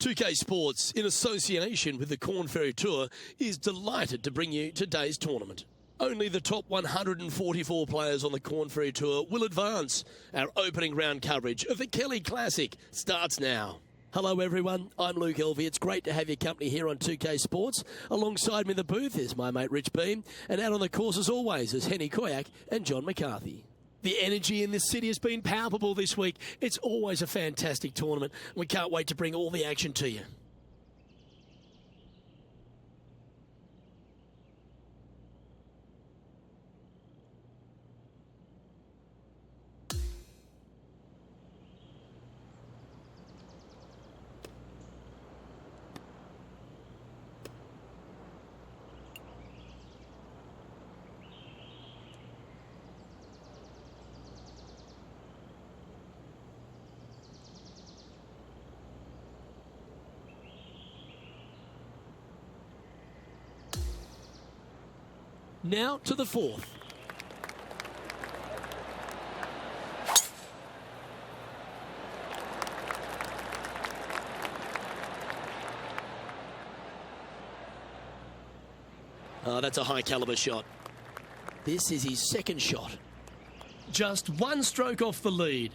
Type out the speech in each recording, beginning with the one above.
2K Sports, in association with the Corn Ferry Tour, is delighted to bring you today's tournament. Only the top 144 players on the Corn Ferry Tour will advance. Our opening round coverage of the Kelly Classic starts now. Hello everyone, I'm Luke Elvey. It's great to have your company here on 2K Sports. Alongside me in the booth is my mate Rich Beam, and out on the course as always is Henny Koyak and John McCarthy. The energy in this city has been palpable this week. It's always a fantastic tournament. We can't wait to bring all the action to you. Now to the fourth. Oh, that's a high caliber shot. This is his second shot. Just one stroke off the lead.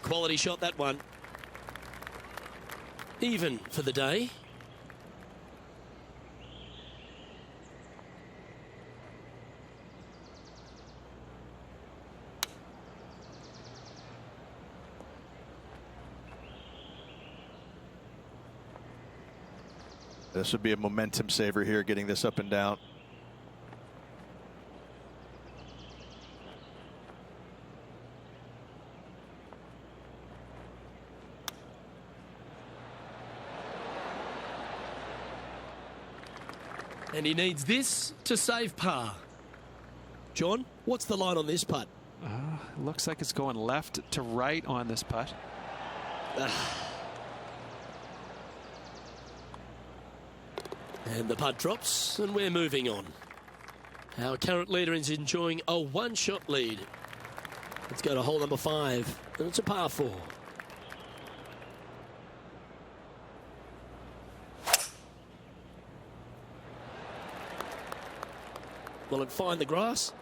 Quality shot, that one. Even for the day. This would be a momentum saver here, getting this up and down. And he needs this to save par. John, what's the line on this putt? Looks like it's going left to right on this putt. And the putt drops, and we're moving on. Our current leader is enjoying a one-shot lead. Let's go to hole number 5, and it's a par 4. Will it find the grass?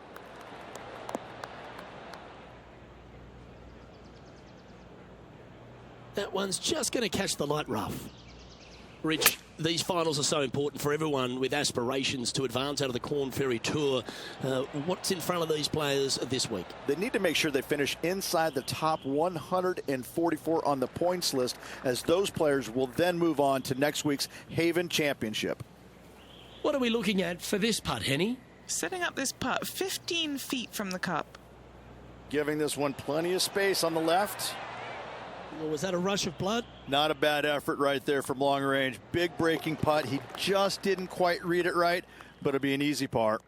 That one's just going to catch the light rough. Rich, these finals are so important for everyone with aspirations to advance out of the Corn Ferry Tour. What's in front of these players this week? They need to make sure they finish inside the top 144 on the points list, as those players will then move on to next week's Haven Championship. What are we looking at for this putt, Henny? Setting up this putt 15 feet from the cup. Giving this one plenty of space on the left. Well, was that a rush of blood? Not a bad effort right there from long range. Big breaking putt. He just didn't quite read it right, but it'll be an easy par.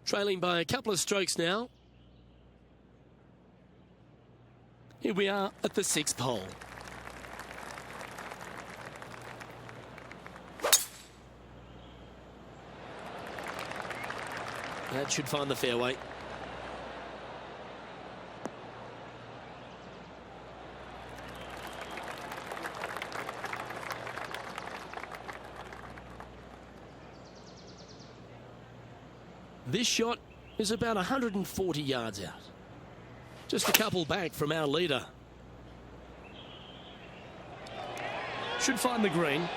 Trailing by a couple of strokes now. Here we are at the 6th hole. That should find the fairway. This shot is about 140 yards out. Just a couple back from our leader. Should find the green.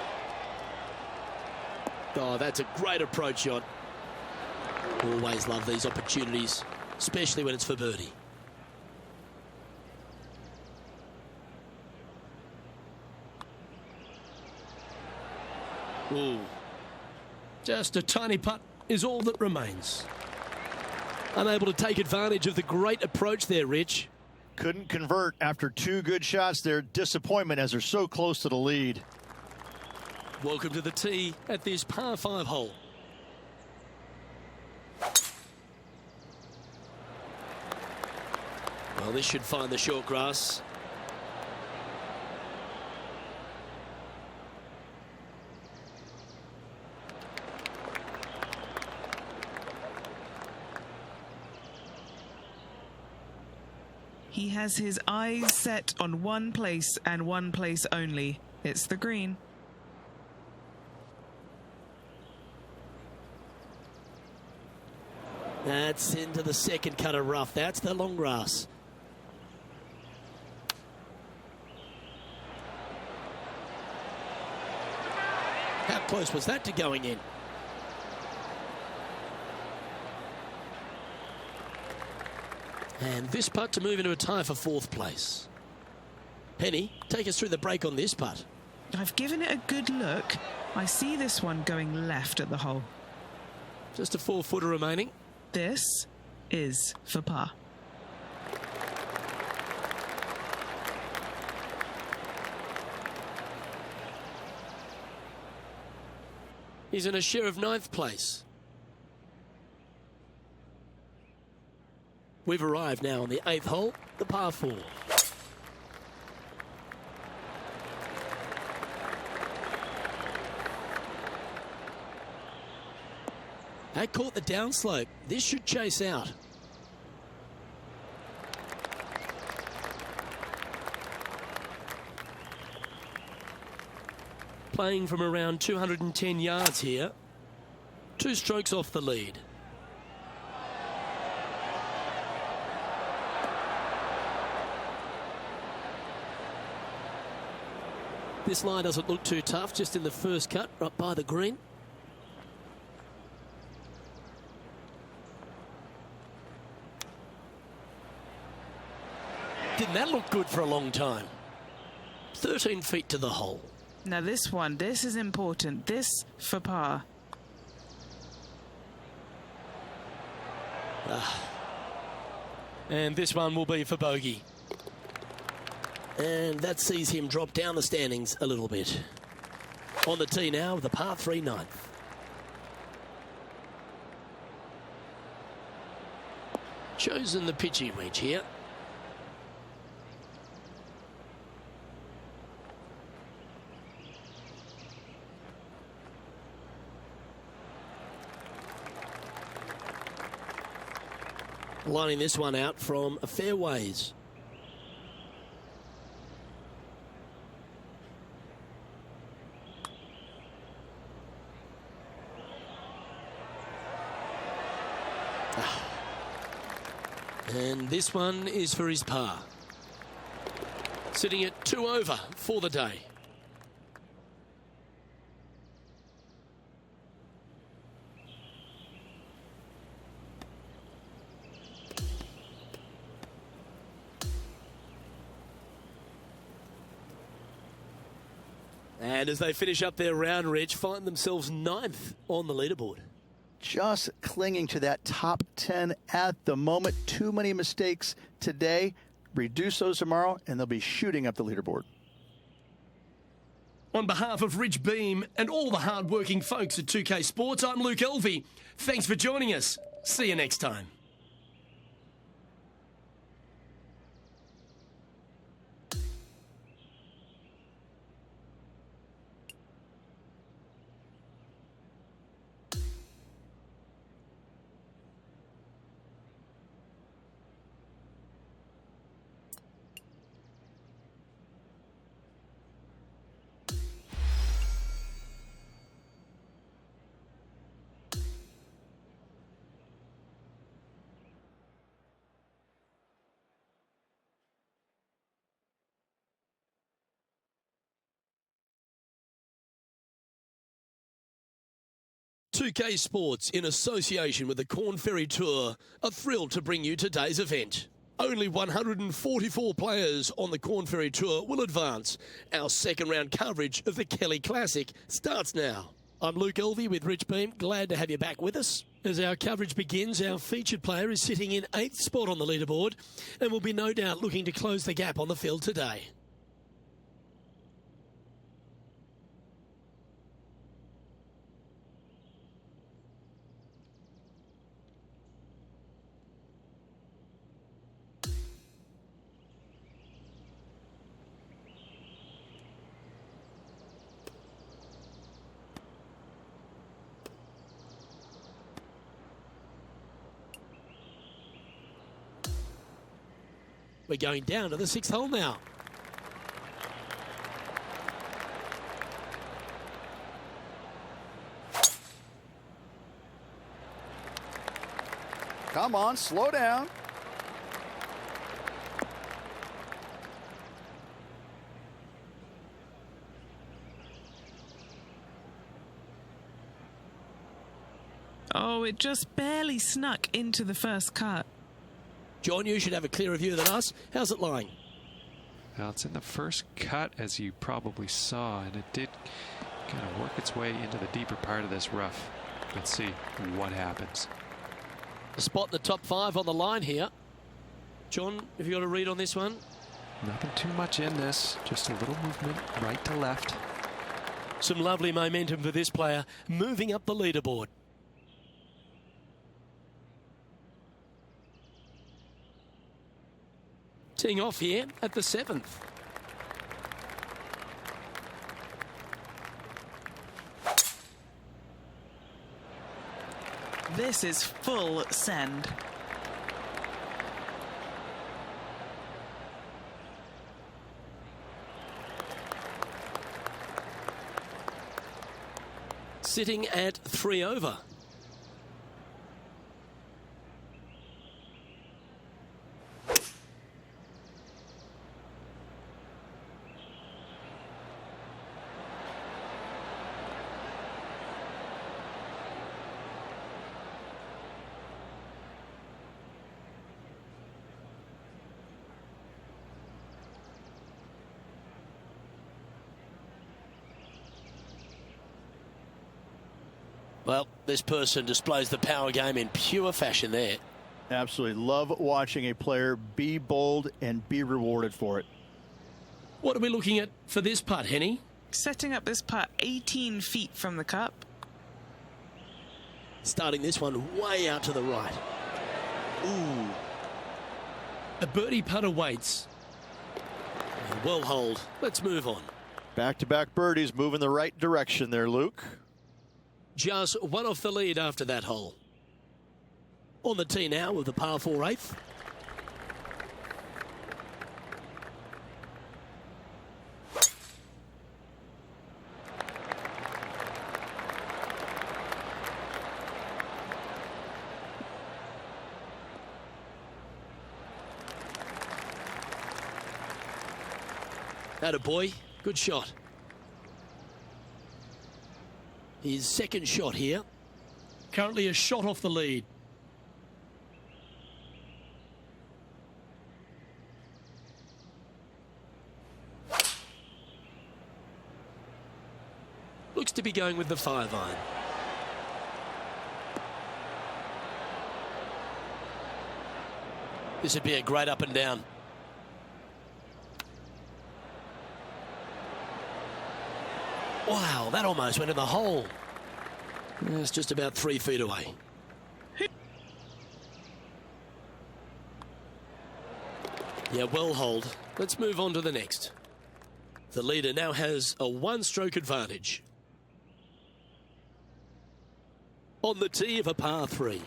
Oh, that's a great approach shot. Always love these opportunities, especially when it's for birdie. Ooh. Just a tiny putt is all that remains. Unable to take advantage of the great approach there, Rich. Couldn't convert after 2 good shots there. Disappointment as they're so close to the lead. Welcome to the tee at this par 5 hole. Well, this should find the short grass. He has his eyes set on one place and one place only. It's the green. That's into the second cut of rough. That's the long grass. How close was that to going in? And this putt to move into a tie for 4th place. Penny, take us through the break on this putt. I've given it a good look. I see this one going left at the hole. Just a 4-footer remaining. This is for par. He's in a share of 9th place. We've arrived now on the 8th hole, the par 4. That caught the downslope. This should chase out. Playing from around 210 yards here. 2 strokes off the lead. This line doesn't look too tough, just in the first cut, right by the green. Didn't that look good for a long time? 13 feet to the hole. Now this one, this is important. This for par. And this one will be for bogey. And that sees him drop down the standings a little bit. On the tee now, the par 3 9th. Chosen the pitching wedge here. Lining this one out from a fair ways. And this one is for his par. Sitting at 2 over for the day. And as they finish up their round, Rich, find themselves 9th on the leaderboard. Just clinging to that top 10 at the moment. Too many mistakes today. Reduce those tomorrow, and they'll be shooting up the leaderboard. On behalf of Rich Beam and all the hard-working folks at 2K Sports, I'm Luke Elvey. Thanks for joining us. See you next time. .2K Sports, in association with the Corn Ferry Tour, are thrilled to bring you today's event. Only 144 players on the Corn Ferry Tour will advance. Our second round coverage of the Kelly Classic starts now. I'm Luke Elvey with Rich Beam. Glad to have you back with us. As our coverage begins, our featured player is sitting in 8th spot on the leaderboard and will be no doubt looking to close the gap on the field today. We're going down to the 6th hole now. Come on, slow down. Oh, it just barely snuck into the first cut. John, you should have a clearer view than us. How's it lying? Well, it's in the first cut, as you probably saw, and it did kind of work its way into the deeper part of this rough. Let's see what happens. A spot in the top 5 on the line here. John, have you got a read on this one? Nothing too much in this, just a little movement right to left. Some lovely momentum for this player, moving up the leaderboard. Teeing off here at the 7th. This is full send. Sitting at 3 over. Well, this person displays the power game in pure fashion there. Absolutely love watching a player be bold and be rewarded for it. What are we looking at for this putt, Henny? Setting up this putt 18 feet from the cup. Starting this one way out to the right. Ooh. A birdie putt awaits. Well hold. Let's move on. Back-to-back birdies moving the right direction there, Luke. Just one off the lead after that hole. On the tee now with the par 4 8th. Attaboy, good shot. His second shot here. Currently a shot off the lead. Looks to be going with the 5-iron. This would be a great up and down. Wow, that almost went in the hole. It's just about 3 feet away. Yeah, well hold. Let's move on to the next. The leader now has a 1-stroke advantage. On the tee of a par 3.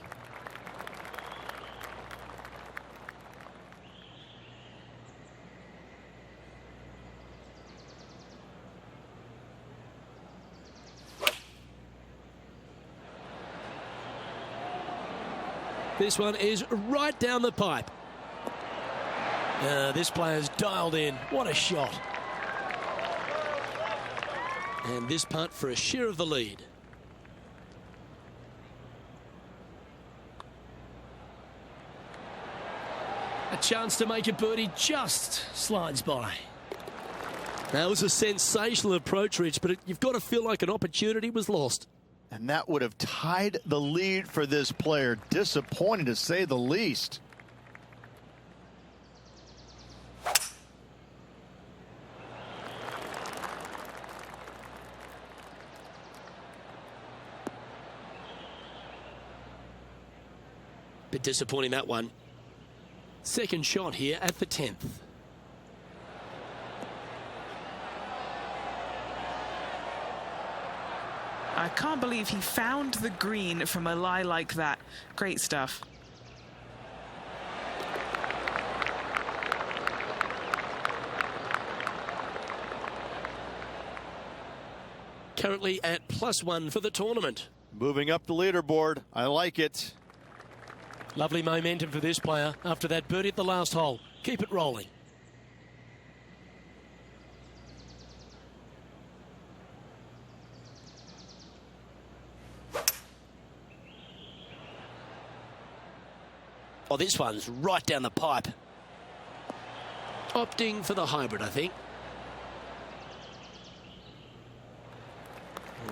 This one is right down the pipe. This player's dialed in. What a shot. And this putt for a share of the lead. A chance to make a birdie just slides by. That was a sensational approach, Rich, but you've got to feel like an opportunity was lost. And that would have tied the lead for this player. Disappointing to say the least. Bit disappointing, that one. Second shot here at the 10th. I can't believe he found the green from a lie like that. Great stuff. currently at +1 for the tournament. Moving up the leaderboard. I like it. Lovely momentum for this player after that birdie at the last hole. Keep it rolling. Oh, this one's right down the pipe. Opting for the hybrid, I think.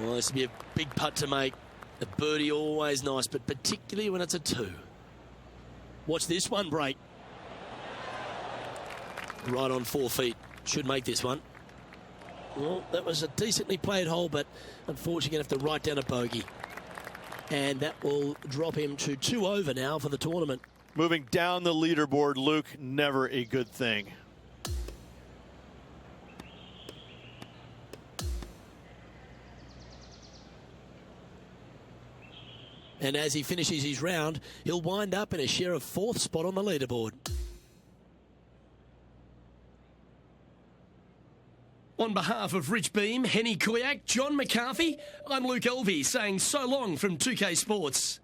Well, this would be a big putt to make. A birdie always nice, but particularly when it's a 2. Watch this one break. Right on 4 feet. Should make this one. Well, that was a decently played hole, but unfortunately going to have to write down a bogey. And that will drop him to 2 over now for the tournament. Moving down the leaderboard, Luke, never a good thing. And as he finishes his round, he'll wind up in a share of 4th spot on the leaderboard. On behalf of Rich Beam, Henny Koyak, John McCarthy, I'm Luke Elvey saying so long from 2K Sports.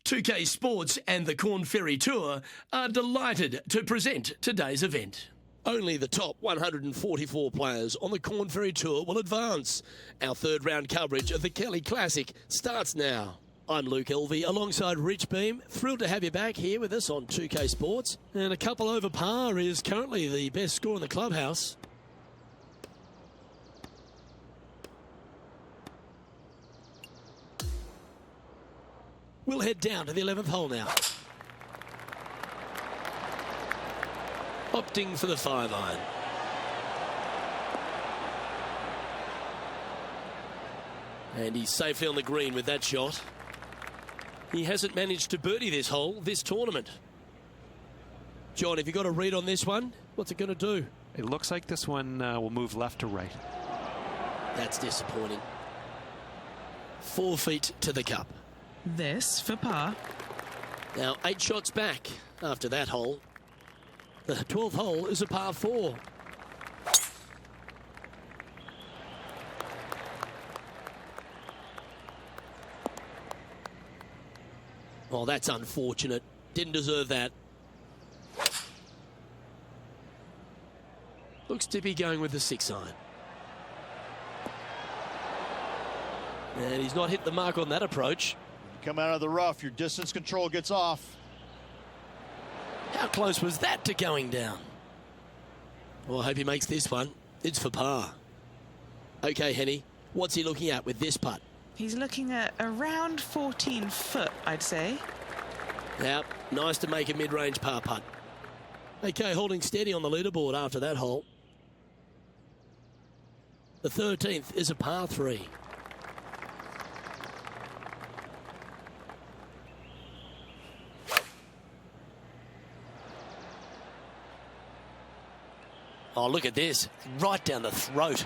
.2K Sports and the Corn Ferry Tour are delighted to present today's event. Only the top 144 players on the Corn Ferry Tour will advance. Our third round coverage of the Kelly Classic starts now. I'm Luke Elvey alongside Rich Beam. Thrilled to have you back here with us on 2K Sports. And a couple over par is currently the best score in the clubhouse. We'll head down to the 11th hole now. Opting for the 5-iron. And he's safely on the green with that shot. He hasn't managed to birdie this hole this tournament. John, have you got a read on this one? What's it going to do? It looks like this one will move left to right. That's disappointing. 4 feet to the cup. This for par. Now 8 shots back after that hole. The 12th hole is a par 4. Oh, that's unfortunate. Didn't deserve that. Looks to be going with the 6-iron. And he's not hit the mark on that approach. Come out of the rough, your distance control gets off. How close was that to going down? Well, I hope he makes this one. It's for par. Okay, Henny, what's he looking at with this putt? He's looking at around 14 foot, I'd say. Now, nice to make a mid-range par putt. Okay, holding steady on the leaderboard after that hole. The 13th is a par 3. Oh, look at this. Right down the throat.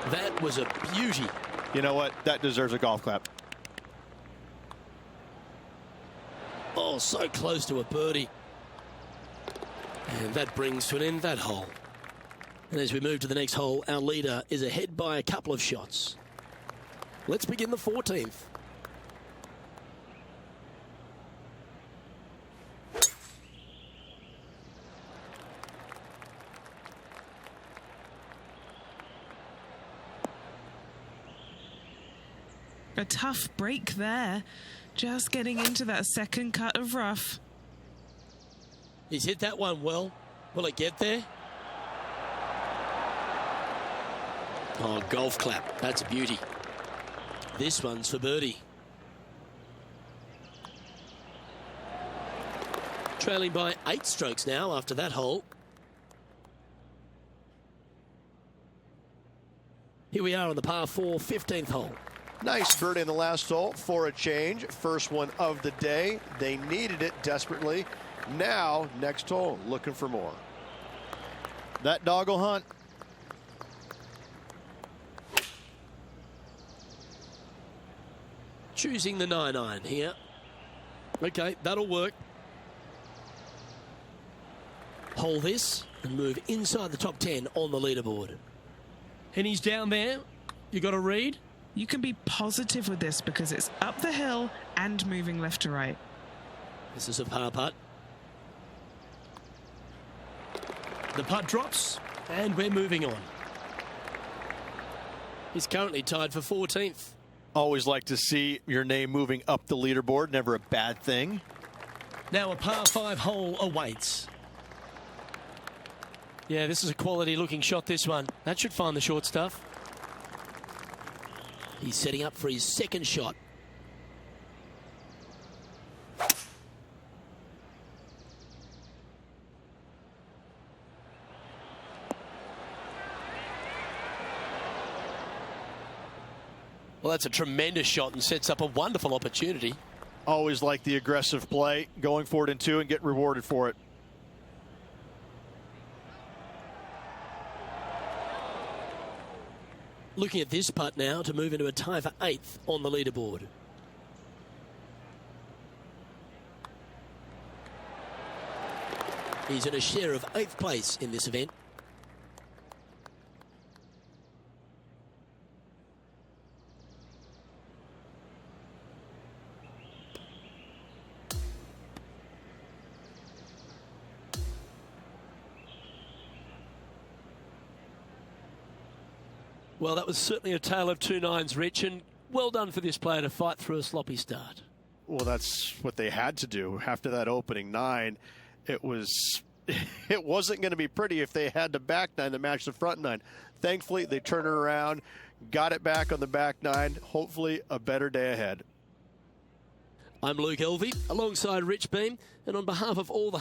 That was a beauty. You know what? That deserves a golf clap. Oh, so close to a birdie. And that brings to an end that hole. And as we move to the next hole, our leader is ahead by a couple of shots. Let's begin the 14th. A tough break there. Just getting into that second cut of rough. He's hit that one well. Will it get there? Oh, golf clap. That's a beauty. This one's for birdie. Trailing by 8 strokes now after that hole. Here we are on the par 4 15th hole. Nice birdie in the last hole for a change. First one of the day. They needed it desperately. Now, next hole, looking for more. That dog will hunt. Choosing the 9-iron here. Okay, that'll work. Hole this and move inside the top 10 on the leaderboard. And he's down there. You got a read? You can be positive with this because it's up the hill and moving left to right. This is a par putt. The putt drops and we're moving on. He's currently tied for 14th. Always like to see your name moving up the leaderboard. Never a bad thing. Now a par 5 hole awaits. Yeah, this is a quality looking shot, this one. That should find the short stuff. He's setting up for his second shot. Well, that's a tremendous shot and sets up a wonderful opportunity. Always like the aggressive play, going for it in 2 and get rewarded for it. Looking at this putt now to move into a tie for 8th on the leaderboard. He's in a share of 8th place in this event. Well, that was certainly a tale of 2 nines, Rich, and well done for this player to fight through a sloppy start. Well, that's what they had to do after that opening 9. It wasn't going to be pretty if they had the back 9 to match the front 9. Thankfully, they turned it around, got it back on the back 9. Hopefully, a better day ahead. I'm Luke Elvey, alongside Rich Beam, and on behalf of all the